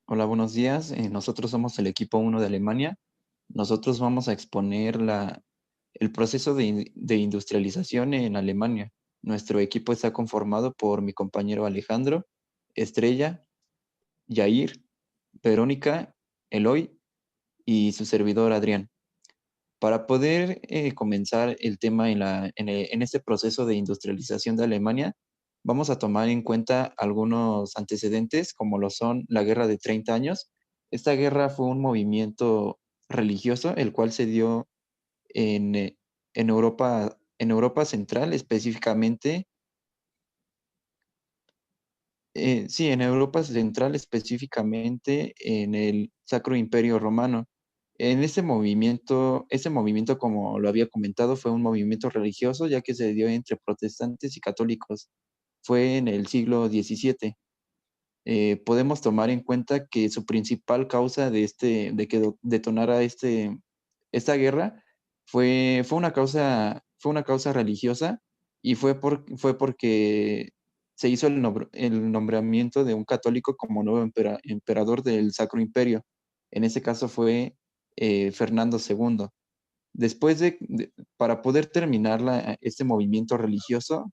Hola, buenos días. Nosotros somos el equipo uno de Alemania. Nosotros vamos a exponer el proceso de industrialización en Alemania. Nuestro equipo está conformado por mi compañero Alejandro, Estrella, Yair, Verónica, Eloy y su servidor Adrián. Para poder comenzar el tema en este proceso de industrialización de Alemania, vamos a tomar en cuenta algunos antecedentes, como lo son la Guerra de 30 años. Esta guerra fue un movimiento religioso, el cual se dio en, eh, en Europa Central, específicamente, sí, en Europa Central, específicamente en el Sacro Imperio Romano. En ese movimiento, como lo había comentado, fue un movimiento religioso, ya que se dio entre protestantes y católicos. Fue en el siglo XVII. Podemos tomar en cuenta que su principal causa de que detonara esta guerra fue una causa religiosa y fue porque se hizo el nombramiento de un católico como nuevo emperador del Sacro Imperio. En ese caso fue Fernando II. Después para poder terminar este movimiento religioso,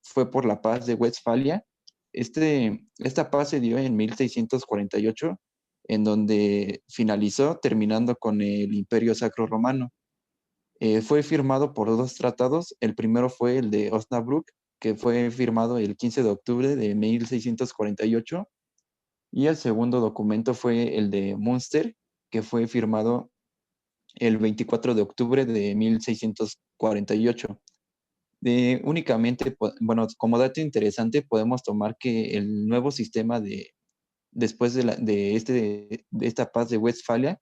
fue por la paz de Westfalia. Esta paz se dio en 1648, en donde finalizó terminando con el Imperio Sacro Romano. Fue firmado por dos tratados. El primero fue el de Osnabrück, que fue firmado el 15 de octubre de 1648, y el segundo documento fue el de Münster, que fue firmado el 24 de octubre de 1648. Bueno, como dato interesante, podemos tomar que el nuevo sistema después de esta paz de Westfalia,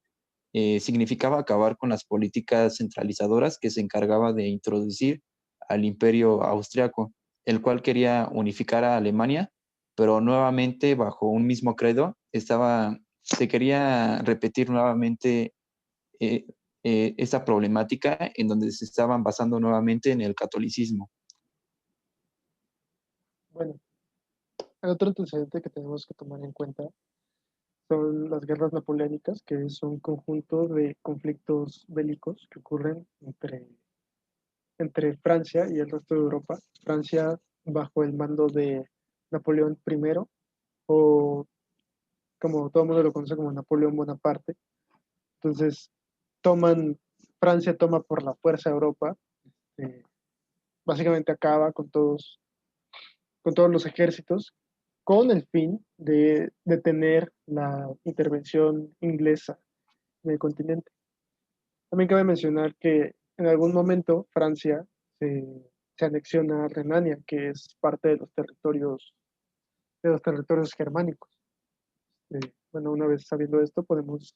significaba acabar con las políticas centralizadoras que se encargaba de introducir al imperio austriaco, el cual quería unificar a Alemania, pero nuevamente bajo un mismo credo, se quería repetir nuevamente eh, esta problemática en donde se estaban basando nuevamente en el catolicismo. Bueno, el otro antecedente que tenemos que tomar en cuenta son las guerras napoleónicas, que es un conjunto de conflictos bélicos que ocurren entre Francia y el resto de Europa. Francia bajo el mando de Napoleón I, o como todo el mundo lo conoce como Napoleón Bonaparte. Entonces, toman, Francia toma por la fuerza Europa, eh, básicamente acaba con todos los ejércitos con el fin de detener la intervención inglesa en el continente. También cabe mencionar que en algún momento Francia se, se anexiona a Renania, que es parte de los territorios germánicos. Bueno, una vez sabiendo esto, podemos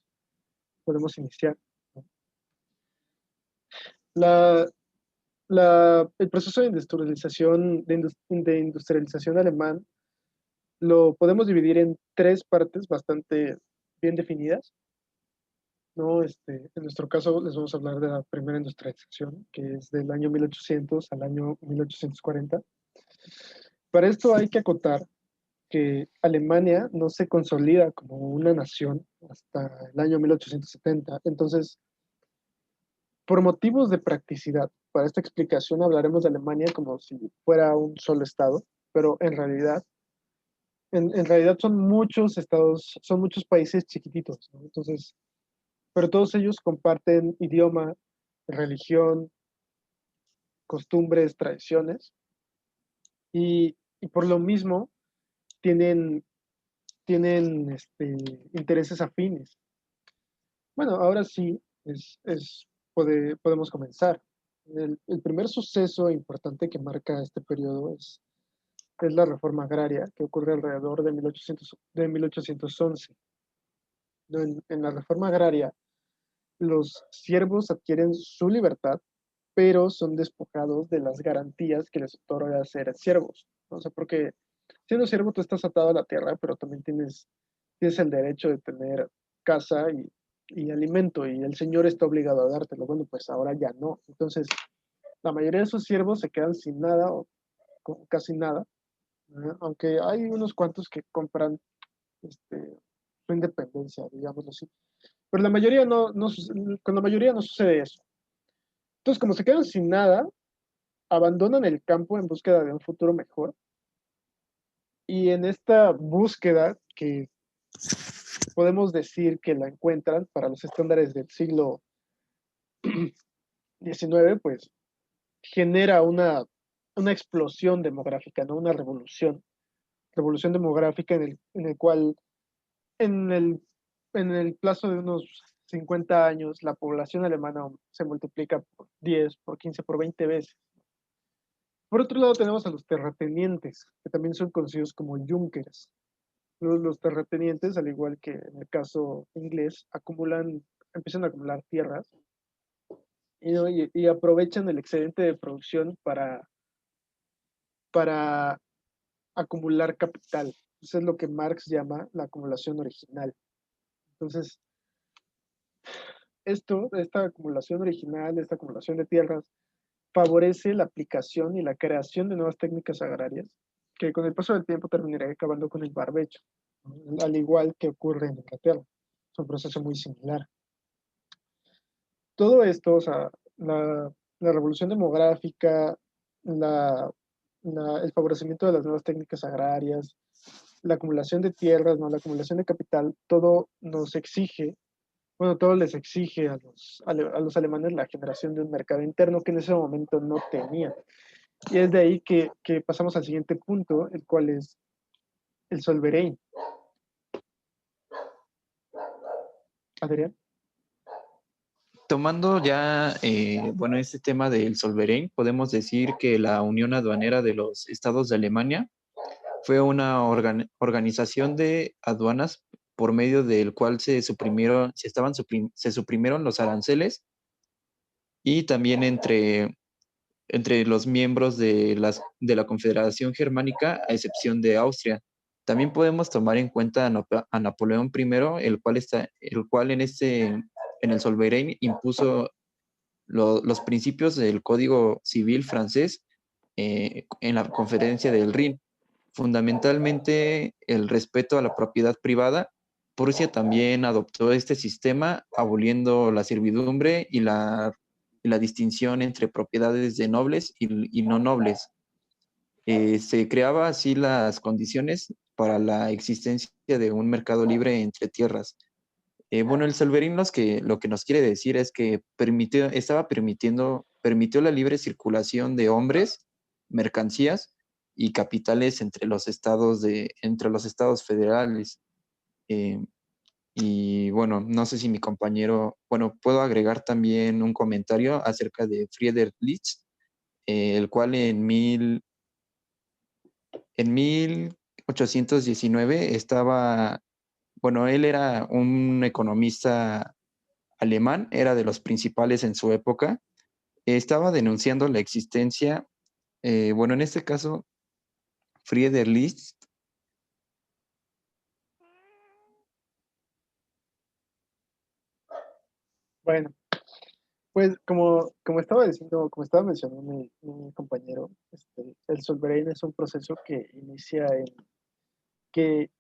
iniciar, ¿no? La, el proceso de industrialización, de industrialización alemán lo podemos dividir en tres partes bastante bien definidas, ¿no? En nuestro caso les vamos a hablar de la primera industrialización, que es del año 1800 al año 1840. Para esto hay que acotar que Alemania no se consolida como una nación hasta el año 1870. Entonces, por motivos de practicidad, para esta explicación hablaremos de Alemania como si fuera un solo estado, pero en realidad son muchos estados, son muchos países chiquititos, ¿no? Entonces, pero todos ellos comparten idioma, religión, costumbres, tradiciones, y por lo mismo tienen, tienen intereses afines. Bueno, ahora sí podemos comenzar. El primer suceso importante que marca este periodo es la reforma agraria que ocurre alrededor de 1811. ¿No? En la reforma agraria, los siervos adquieren su libertad, pero son despojados de las garantías que les otorga ser siervos, ¿no? O sea, porque siendo siervo tú estás atado a la tierra, pero también tienes el derecho de tener casa y alimento, y el Señor está obligado a dártelo. Bueno, pues ahora ya no. Entonces, la mayoría de esos siervos se quedan sin nada o con casi nada, ¿no? Aunque hay unos cuantos que compran su independencia, digámoslo así. Pero la mayoría con la mayoría no sucede eso. Entonces, como se quedan sin nada, abandonan el campo en búsqueda de un futuro mejor. Y en esta búsqueda, que podemos decir que la encuentran para los estándares del siglo XIX, pues genera una explosión demográfica, ¿no? Una revolución demográfica en el cual en el, en el plazo de unos 50 años la población alemana se multiplica por 10, por 15, por 20 veces. Por otro lado tenemos a los terratenientes, que también son conocidos como Junkers. Los terratenientes, al igual que en el caso inglés, empiezan a acumular tierras y, ¿no? Y aprovechan el excedente de producción para acumular capital. Eso es lo que Marx llama la acumulación original. Entonces, esta acumulación original, esta acumulación de tierras, favorece la aplicación y la creación de nuevas técnicas agrarias, que con el paso del tiempo terminará acabando con el barbecho, ¿no? Al igual que ocurre en Inglaterra. Es un proceso muy similar. Todo esto, o sea, la revolución demográfica, la, el favorecimiento de las nuevas técnicas agrarias, la acumulación de tierras, ¿no? La acumulación de capital, todo nos exige, bueno, todo les exige a los alemanes la generación de un mercado interno que en ese momento no tenían. Y es de ahí que pasamos al siguiente punto, el cual es el Solverein. Adrián. Tomando ya, bueno, este tema del Solverein, podemos decir que la Unión Aduanera de los Estados de Alemania fue una organización de aduanas por medio del cual se suprimieron los aranceles y también entre los miembros de la Confederación Germánica, a excepción de Austria. También podemos tomar en cuenta a Napoleón I, el cual en el Solverein impuso los principios del Código Civil francés en la Conferencia del Rin. Fundamentalmente, el respeto a la propiedad privada. Prusia también adoptó este sistema, aboliendo la servidumbre y la distinción entre propiedades de nobles y no nobles. Se creaba así las condiciones para la existencia de un mercado libre entre tierras. Bueno, el Solverin lo que nos quiere decir es que permitió la libre circulación de hombres, mercancías y capitales entre los estados federales. Eh, y bueno, no sé si mi compañero, bueno, puedo agregar también un comentario acerca de Friedrich List, el cual en 1819 bueno, él era un economista alemán, era de los principales en su época, estaba denunciando la existencia, bueno, en este caso, Frieder List. Bueno, pues como estaba diciendo, como estaba mencionando mi compañero, el Solverein es un proceso que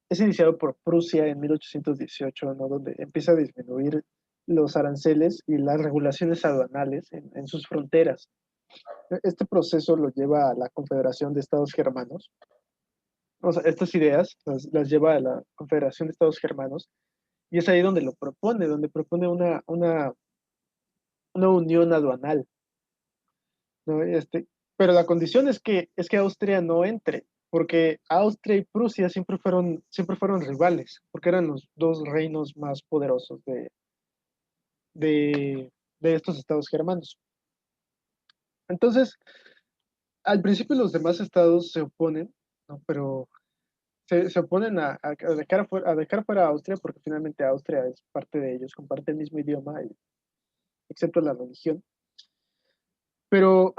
es iniciado por Prusia en 1818, ¿no? Donde empieza a disminuir los aranceles y las regulaciones aduanales en sus fronteras. Este proceso lo lleva a la Confederación de Estados Germanos. O sea, estas ideas las lleva a la Confederación de Estados Germanos y es ahí donde donde propone una unión aduanal, ¿no? Pero la condición es que Austria no entre, porque Austria y Prusia siempre fueron rivales, porque eran los dos reinos más poderosos de estos estados germanos. Entonces, al principio los demás estados se oponen, ¿no? Pero se oponen a dejar fuera a Austria, porque finalmente Austria es parte de ellos, comparte el mismo idioma, excepto la religión. Pero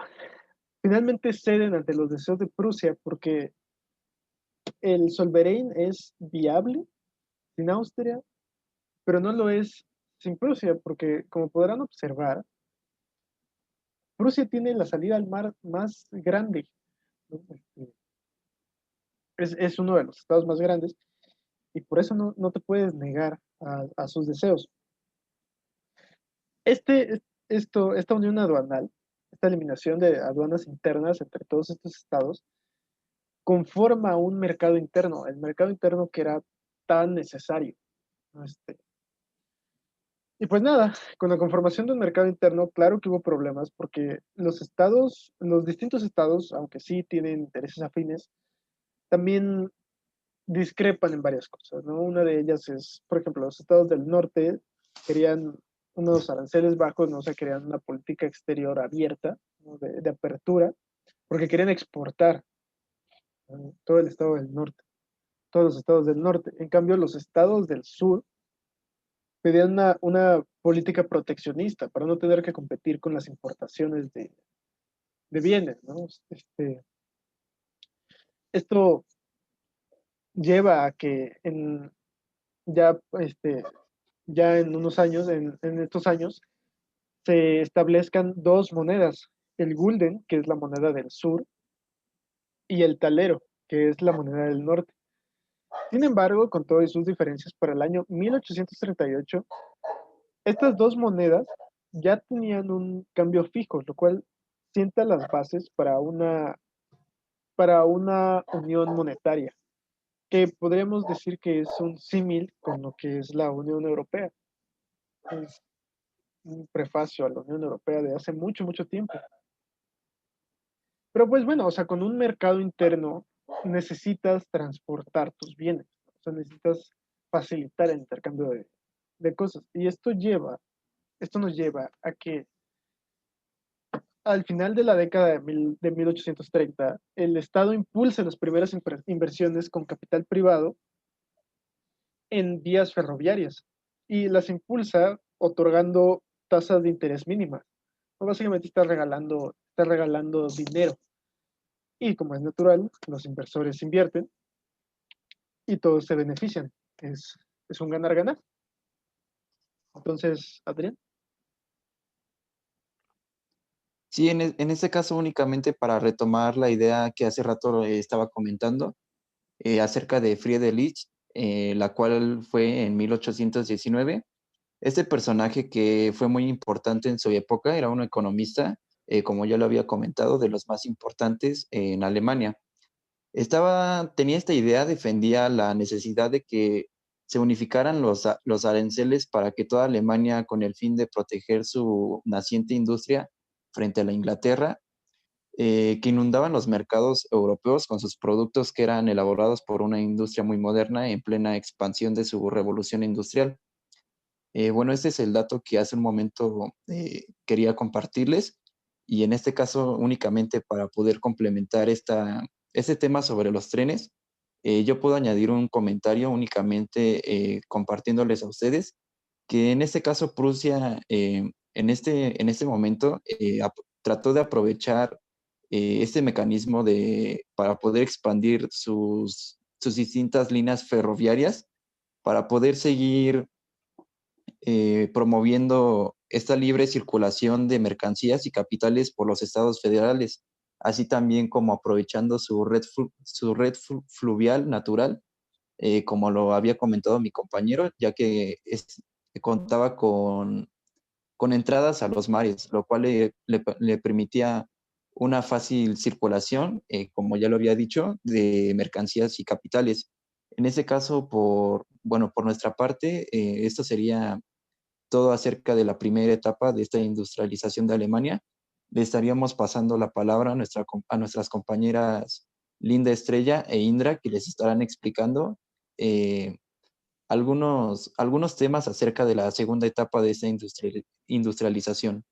finalmente ceden ante los deseos de Prusia porque el Solverein es viable sin Austria, pero no lo es sin Prusia, porque como podrán observar, Prusia tiene la salida al mar más grande, ¿no? Es uno de los estados más grandes y por eso no te puedes negar a sus deseos. Esta unión aduanal, esta eliminación de aduanas internas entre todos estos estados, conforma un mercado interno, el mercado interno que era tan necesario, ¿no? Y pues nada, con la conformación del mercado interno, claro que hubo problemas porque los distintos estados, aunque sí tienen intereses afines, también discrepan en varias cosas, ¿no? Una de ellas es, por ejemplo, los estados del norte querían unos aranceles bajos, ¿no? O sea, querían una política exterior abierta, ¿no? De apertura, porque querían exportar, ¿no? Todo el estado del norte, todos los estados del norte. En cambio, los estados del sur pedían una política proteccionista para no tener que competir con las importaciones de bienes, ¿no? Esto lleva a que ya, ya en unos años, en estos años, se establezcan dos monedas, el gulden, que es la moneda del sur, y el talero, que es la moneda del norte. Sin embargo, con todas sus diferencias, para el año 1838, estas dos monedas ya tenían un cambio fijo, lo cual sienta las bases para una unión monetaria, que podríamos decir que es un símil con lo que es la Unión Europea. Es un prefacio a la Unión Europea de hace mucho, mucho tiempo. Pero pues bueno, o sea, con un mercado interno necesitas transportar tus bienes, o sea, necesitas facilitar el intercambio de cosas. Y esto nos lleva a que al final de la década de 1830, el Estado impulsa las primeras inversiones con capital privado en vías ferroviarias y las impulsa otorgando tasas de interés mínimas. ¿No? Básicamente está regalando dinero. Y como es natural, los inversores invierten y todos se benefician. Es un ganar-ganar. Entonces, Adrián. Sí, en este caso únicamente para retomar la idea que hace rato estaba comentando acerca de Friedrich, la cual fue en 1819. Este personaje que fue muy importante en su época era un economista, como ya lo había comentado, de los más importantes en Alemania. Tenía esta idea, defendía la necesidad de que se unificaran los aranceles para que toda Alemania, con el fin de proteger su naciente industria frente a la Inglaterra, que inundaban los mercados europeos con sus productos que eran elaborados por una industria muy moderna en plena expansión de su revolución industrial. Bueno, este es el dato que hace un momento quería compartirles y en este caso únicamente para poder complementar este tema sobre los trenes, yo puedo añadir un comentario únicamente compartiéndoles a ustedes que en este caso Prusia en este momento trató de aprovechar este mecanismo para poder expandir sus distintas líneas ferroviarias para poder seguir promoviendo esta libre circulación de mercancías y capitales por los estados federales, así también como aprovechando su red fluvial natural, como lo había comentado mi compañero, ya que contaba con entradas a los mares, lo cual le permitía una fácil circulación, como ya lo había dicho, de mercancías y capitales. En ese caso, por nuestra parte, esto sería todo acerca de la primera etapa de esta industrialización de Alemania. Le estaríamos pasando la palabra a nuestras compañeras Linda Estrella e Indra, que les estarán explicando eh, algunos temas acerca de la segunda etapa de esta industrialización.